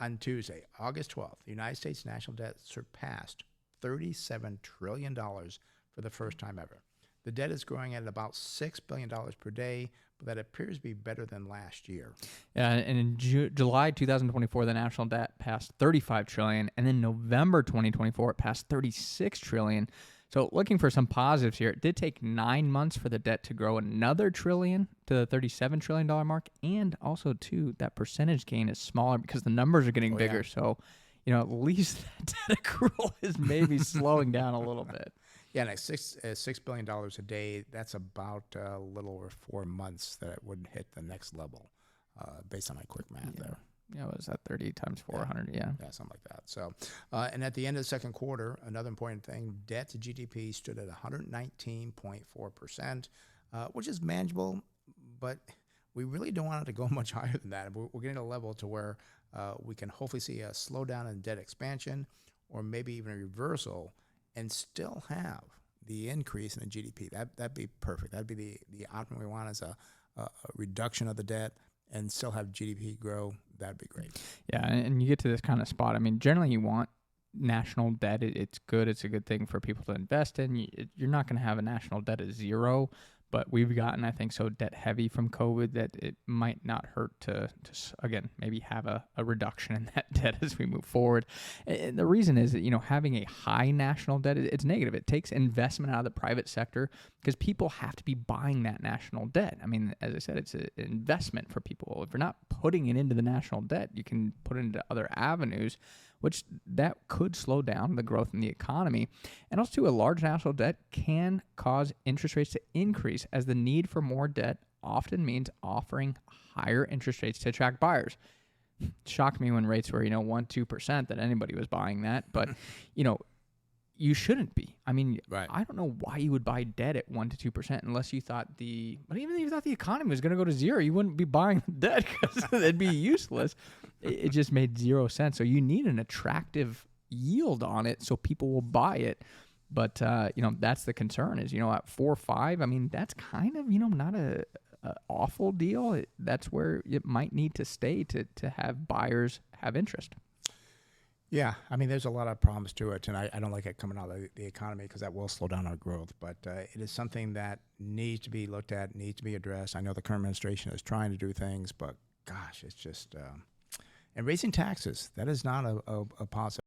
on Tuesday, August 12th, the United States national debt surpassed $37 trillion for the first time ever. The debt is growing at about $6 billion per day, but that appears to be better than last year. Yeah, and in July 2024, the national debt passed $35 trillion, and then November 2024, it passed $36 trillion. So looking for some positives here, it did take 9 months for the debt to grow another trillion to the $37 trillion mark, and also, too, that percentage gain is smaller because the numbers are getting bigger. Yeah. So, at least that debt accrual is maybe slowing down a little bit. Yeah, like $6 billion a day, that's about a little over 4 months that it would hit the next level, based on my quick math there. Yeah, what is that, 30 times 400? Yeah, something like that. So, and at the end of the second quarter, another important thing, debt to GDP stood at 119.4%, which is manageable, but we really don't want it to go much higher than that. We're getting to a level to where we can hopefully see a slowdown in debt expansion, or maybe even a reversal, and still have the increase in the GDP. That'd be perfect. That'd be the optimum we want, is a reduction of the debt and still have GDP grow. That'd be great. Yeah, and you get to this kind of spot. I mean, generally you want national debt. It's good. It's a good thing for people to invest in. You're not going to have a national debt at zero, but we've gotten, I think, so debt heavy from COVID that it might not hurt to again, maybe have a reduction in that debt as we move forward. And the reason is that, having a high national debt, it's negative. It takes investment out of the private sector because people have to be buying that national debt. I mean, as I said, it's an investment for people. If you're not putting it into the national debt, you can put it into other avenues, which that could slow down the growth in the economy. And also, a large national debt can cause interest rates to increase, as the need for more debt often means offering higher interest rates to attract buyers. It shocked me when rates were, 1-2% that anybody was buying that. But, you shouldn't be. I mean, right. I don't know why you would buy debt at 1-2% unless you thought but even if you thought the economy was going to go to zero, you wouldn't be buying debt because it'd be useless. It just made zero sense. So you need an attractive yield on it so people will buy it. But, that's the concern is, at 4 or 5, I mean, that's kind of, not a awful deal. That's where it might need to stay to have buyers have interest. Yeah, I mean, there's a lot of problems to it, and I don't like it coming out of the economy because that will slow down our growth. But it is something that needs to be looked at, needs to be addressed. I know the current administration is trying to do things, but gosh, it's just and raising taxes, that is not a positive.